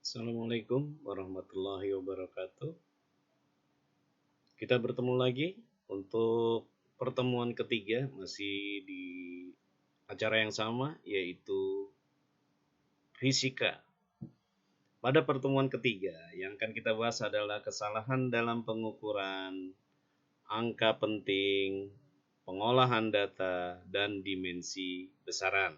Assalamualaikum warahmatullahi wabarakatuh. Kita bertemu lagi untuk pertemuan ketiga, masih di acara yang sama, yaitu fisika. Pada pertemuan ketiga, yang akan kita bahas adalah kesalahan dalam pengukuran angka penting, pengolahan data, dan dimensi besaran.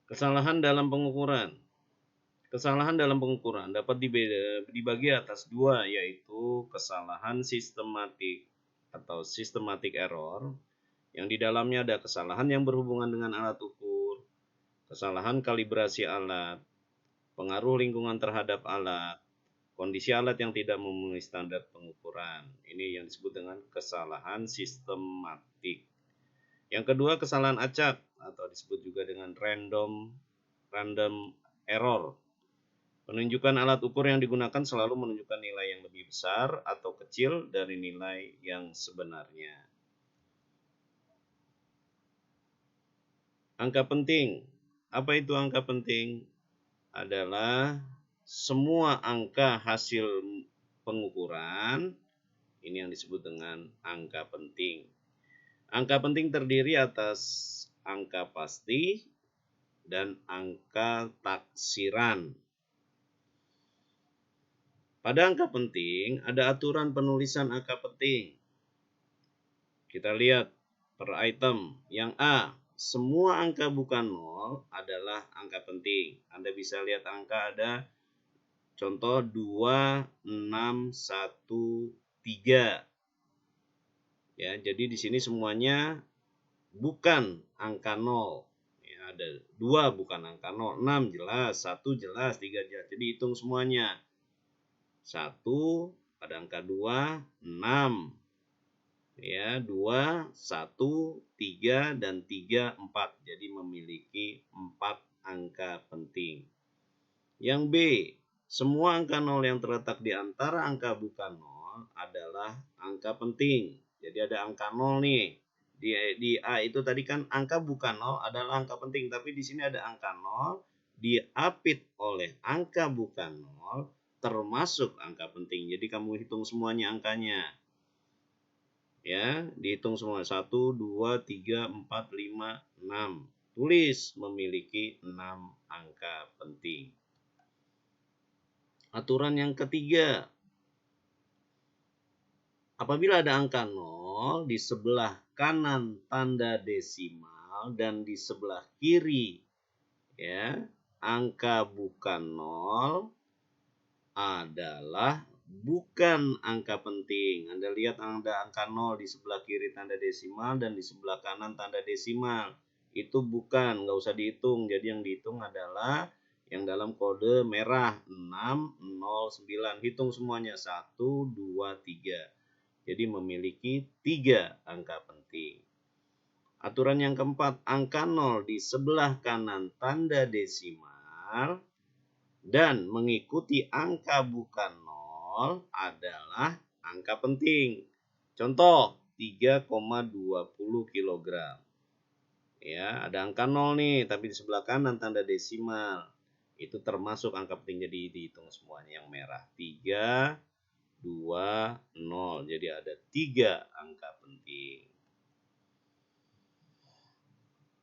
Kesalahan dalam pengukuran. Kesalahan dalam pengukuran dapat dibagi atas dua, yaitu kesalahan sistematik atau systematic error, yang di dalamnya ada kesalahan yang berhubungan dengan alat ukur, kesalahan kalibrasi alat, pengaruh lingkungan terhadap alat, kondisi alat yang tidak memenuhi standar pengukuran. Ini yang disebut dengan kesalahan sistematik. Yang kedua, kesalahan acak atau disebut juga dengan random error. Penunjukan alat ukur yang digunakan selalu menunjukkan nilai yang lebih besar atau kecil dari nilai yang sebenarnya. Angka penting. Apa itu angka penting? Adalah semua angka hasil pengukuran, ini yang disebut dengan angka penting. Angka penting terdiri atas angka pasti dan angka taksiran. Pada angka penting, ada aturan penulisan angka penting. Kita lihat per item. Yang A, semua angka bukan 0 adalah angka penting. Anda bisa lihat angka ada contoh 2, 6, 1, 3. Ya, jadi di sini semuanya bukan angka 0. Ya, ada 2 bukan angka 0, 6 jelas, 1 jelas, 3 jelas. Jadi hitung semuanya. 1 pada angka 2, 6. Ya, 2, 1, 3, dan 3, 4. Jadi memiliki 4 angka penting. Yang B, semua angka 0 yang terletak di antara angka bukan 0 adalah angka penting. Jadi ada angka 0 nih. Di A itu tadi kan angka bukan 0 adalah angka penting. Tapi di sini ada angka 0 diapit oleh angka bukan 0 termasuk angka penting. Jadi kamu hitung semuanya angkanya. Ya, dihitung semua. 1, 2, 3, 4, 5, 6. Tulis memiliki 6 angka penting. Aturan yang ketiga. Apabila ada angka 0 di sebelah kanan tanda desimal dan di sebelah kiri ya, angka bukan 0 adalah bukan angka penting. Anda lihat ada angka 0 di sebelah kiri tanda desimal dan di sebelah kanan tanda desimal. Itu bukan, nggak usah dihitung. Jadi yang dihitung adalah yang dalam kode merah 609. Hitung semuanya 1, 2, 3. Jadi memiliki 3 angka penting. Aturan yang keempat, angka 0 di sebelah kanan tanda desimal dan mengikuti angka bukan 0 adalah angka penting. Contoh 3,20 kg. Ya, ada angka 0 nih, tapi di sebelah kanan tanda desimal. Itu termasuk angka penting, jadi dihitung semuanya yang merah. 3, 2, 0. Jadi ada 3 angka penting.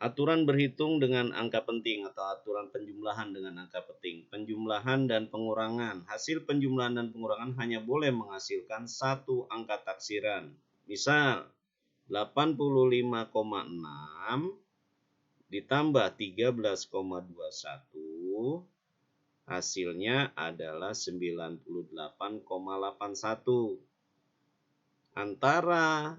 Aturan berhitung dengan angka penting atau aturan penjumlahan dengan angka penting. Penjumlahan dan pengurangan. Hasil penjumlahan dan pengurangan hanya boleh menghasilkan satu angka taksiran. Misal 85,6 ditambah 13,21 hasilnya adalah 98,81. Antara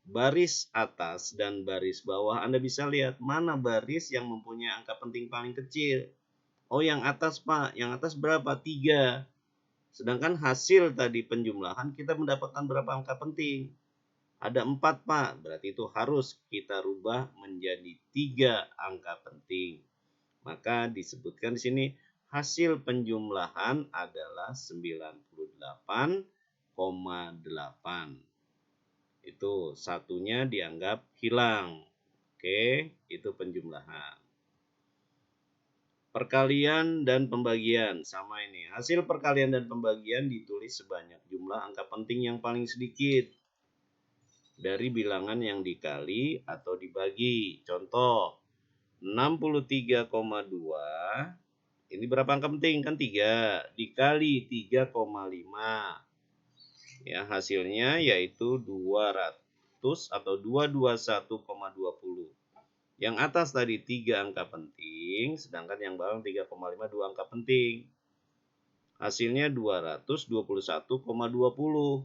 baris atas dan baris bawah Anda bisa lihat mana baris yang mempunyai angka penting paling kecil. Oh, yang atas Pak, yang atas berapa? 3. Sedangkan hasil tadi penjumlahan kita mendapatkan berapa angka penting? Ada 4 Pak, berarti itu harus kita rubah menjadi 3 angka penting. Maka disebutkan di sini hasil penjumlahan adalah 98,8. Itu satunya dianggap hilang. Oke, itu penjumlahan. Perkalian dan pembagian sama ini. Hasil perkalian dan pembagian ditulis sebanyak jumlah angka penting yang paling sedikit dari bilangan yang dikali atau dibagi. Contoh, 63,2 ini berapa angka penting? Kan 3 dikali 3,5. Ya, hasilnya yaitu 200 atau 221,20. Yang atas tadi 3 angka penting, sedangkan yang bawah 3,5 2 angka penting. Hasilnya 221,20.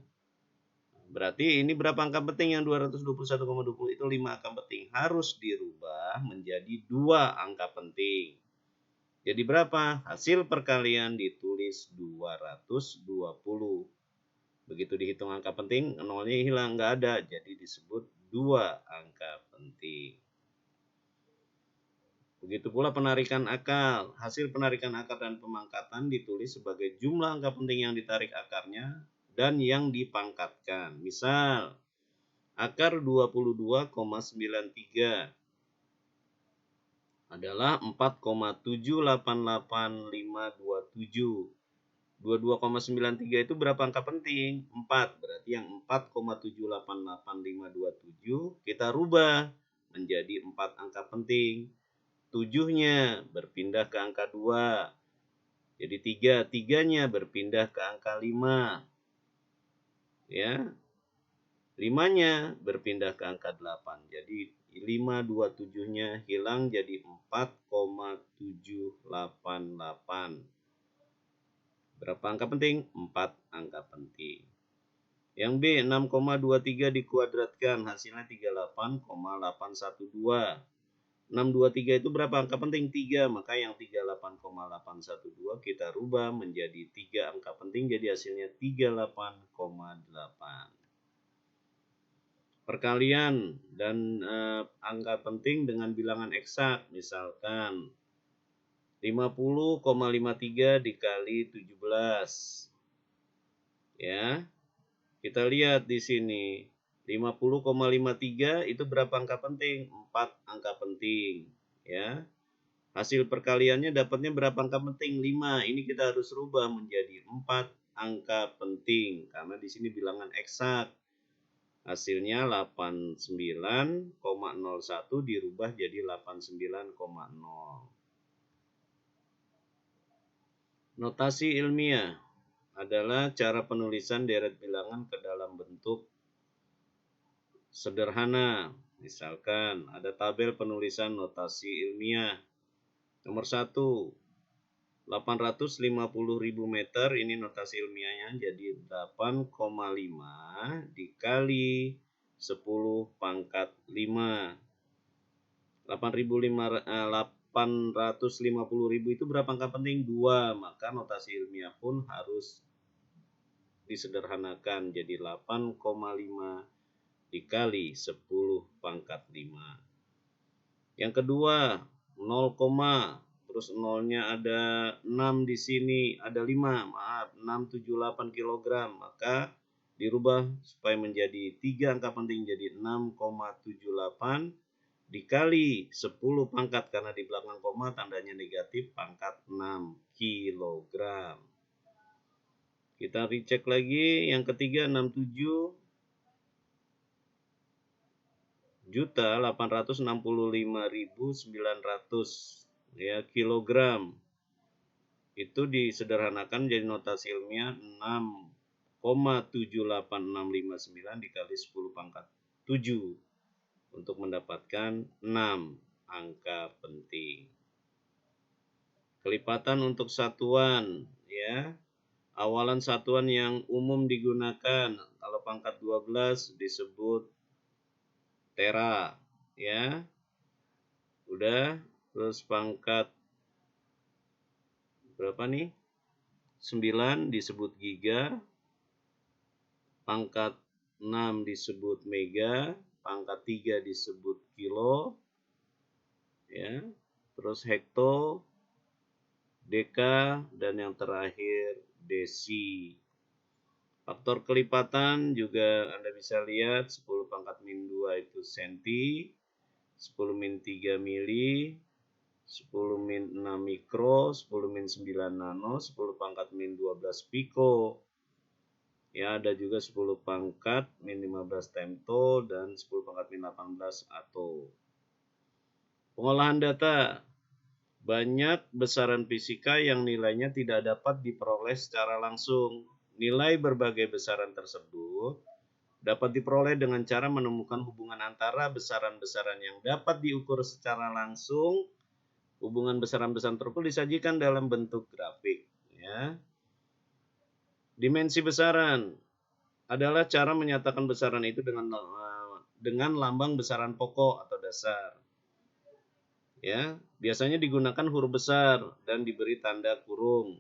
Berarti ini berapa angka penting yang 221,20? Itu 5 angka penting. Harus dirubah menjadi 2 angka penting. Jadi berapa? Hasil perkalian ditulis 220. Begitu dihitung angka penting, nolnya hilang, nggak ada. Jadi disebut 2 angka penting. Begitu pula penarikan akar. Hasil penarikan akar dan pemangkatan ditulis sebagai jumlah angka penting yang ditarik akarnya dan yang dipangkatkan. Misal, akar 22,93 adalah 4,788527. 22,93 itu berapa angka penting? 4. Berarti yang 4,788527 kita rubah menjadi 4 angka penting. 7-nya berpindah ke angka 2. Jadi 3. 3-nya berpindah ke angka 5. Ya. 5-nya berpindah ke angka 8. Jadi 527-nya hilang jadi 4,788. Berapa angka penting? 4 angka penting. Yang B, 6,23 dikuadratkan, hasilnya 38,812. 623 itu berapa angka penting? 3, maka yang 38,812 kita rubah menjadi 3 angka penting, jadi hasilnya 38,8. Perkalian dan angka penting dengan bilangan eksak, misalkan 50,53 dikali 17. Ya. Kita lihat di sini. 50,53 itu berapa angka penting? 4 angka penting, ya. Hasil perkaliannya dapatnya berapa angka penting? 5. Ini kita harus rubah menjadi 4 angka penting karena di sini bilangan eksak. Hasilnya 89,01 dirubah jadi 89,0. Notasi ilmiah adalah cara penulisan deret bilangan ke dalam bentuk sederhana. Misalkan ada tabel penulisan notasi ilmiah. Nomor 1, 850.000 meter, ini notasi ilmiahnya jadi 8,5 dikali 10 pangkat 5. 850.000 itu berapa angka penting? 2, maka notasi ilmiah pun harus disederhanakan jadi 8,5 dikali 10 pangkat 5. Yang kedua, 0, terus nolnya ada 6 di sini, ada 5, maaf, 678 kg, maka dirubah supaya menjadi 3 angka penting jadi 6,78 dikali 10 pangkat, karena di belakang koma tandanya negatif, pangkat 6 kg. Kita recheck lagi, yang ketiga 67.865.900 ya kilogram. Itu disederhanakan jadi notasi ilmiah 6,78659 dikali 10 pangkat 7 untuk mendapatkan 6 angka penting. Kelipatan untuk satuan, ya. Awalan satuan yang umum digunakan, kalau pangkat 12 disebut tera, ya. Udah, terus pangkat berapa nih? 9 disebut giga, pangkat 6 disebut mega, pangkat 3 disebut kilo, ya. Terus hekto, deka, dan yang terakhir desi. Faktor kelipatan juga Anda bisa lihat, 10 pangkat min 2 itu senti, 10 min 3 mili, 10 min 6 mikro, 10 min 9 nano, 10 pangkat min 12 piko. Ya, ada juga 10 pangkat min 15 femto dan 10 pangkat min 18 atto. Pengolahan data. Banyak besaran fisika yang nilainya tidak dapat diperoleh secara langsung. Nilai berbagai besaran tersebut dapat diperoleh dengan cara menemukan hubungan antara besaran-besaran yang dapat diukur secara langsung. Hubungan besaran-besaran tersebut disajikan dalam bentuk grafik. Ya. Dimensi besaran adalah cara menyatakan besaran itu dengan lambang besaran pokok atau dasar. Ya, biasanya digunakan huruf besar dan diberi tanda kurung.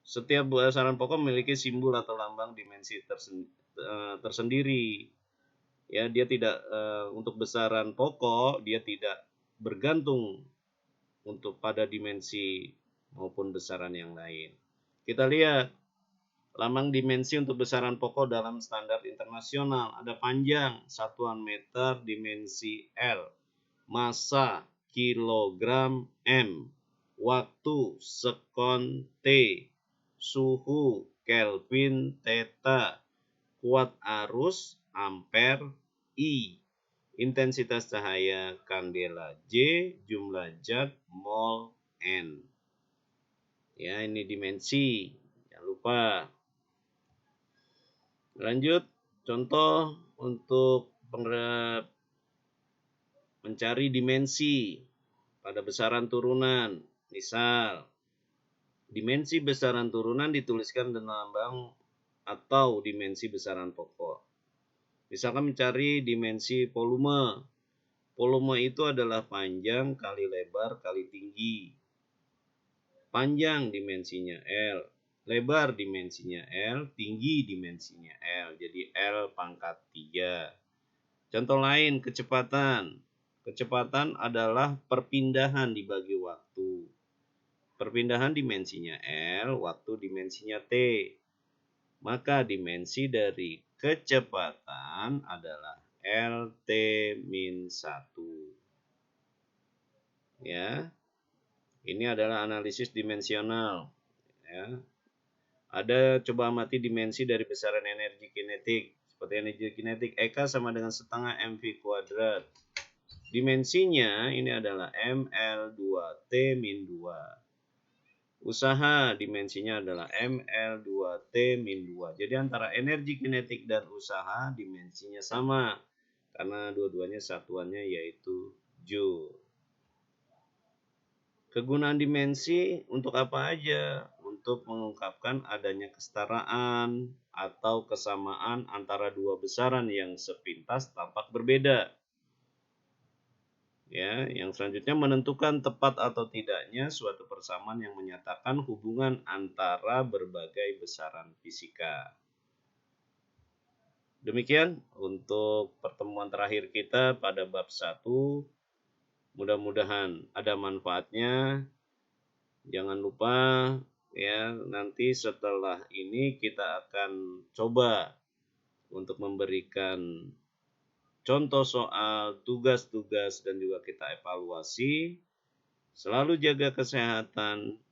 Setiap besaran pokok memiliki simbol atau lambang dimensi tersendiri. Ya, dia tidak untuk besaran pokok dia tidak bergantung untuk pada dimensi maupun besaran yang lain. Kita lihat lambang dimensi untuk besaran pokok dalam standar internasional. Ada panjang, satuan meter, dimensi L, massa kilogram M, waktu sekon T, suhu Kelvin theta, kuat arus ampere I, intensitas cahaya kandela J, jumlah zat mol N. Ya, ini dimensi. Jangan lupa. Lanjut, contoh untuk mencari dimensi pada besaran turunan. Misal, dimensi besaran turunan dituliskan dengan lambang atau dimensi besaran pokok. Misalkan mencari dimensi volume. Volume itu adalah panjang kali lebar kali tinggi. Panjang dimensinya L, lebar dimensinya L, tinggi dimensinya L. Jadi L pangkat 3. Contoh lain, kecepatan. Kecepatan adalah perpindahan dibagi waktu. Perpindahan dimensinya L, waktu dimensinya T. Maka dimensi dari kecepatan adalah LT-1. Ya. Ini adalah analisis dimensional. Ya. Ada coba amati dimensi dari besaran energi kinetik. Seperti energi kinetik EK sama dengan setengah mv kuadrat. Dimensinya ini adalah ML2T-2. Usaha dimensinya adalah ML2T-2. Jadi antara energi kinetik dan usaha dimensinya sama. Karena dua-duanya satuannya yaitu Joule. Kegunaan dimensi untuk apa aja? Untuk mengungkapkan adanya kesetaraan atau kesamaan antara dua besaran yang sepintas tampak berbeda. Ya, yang selanjutnya menentukan tepat atau tidaknya suatu persamaan yang menyatakan hubungan antara berbagai besaran fisika. Demikian untuk pertemuan terakhir kita pada bab 1. Mudah-mudahan ada manfaatnya. Jangan lupa ya, nanti setelah ini kita akan coba untuk memberikan contoh soal, tugas-tugas, dan juga kita evaluasi. Selalu jaga kesehatan,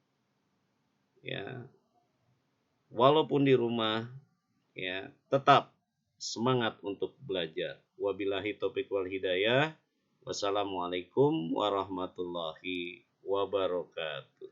ya. Walaupun di rumah, ya, tetap semangat untuk belajar. Wabillahi taufiq wal hidayah. Wassalamualaikum warahmatullahi wabarakatuh.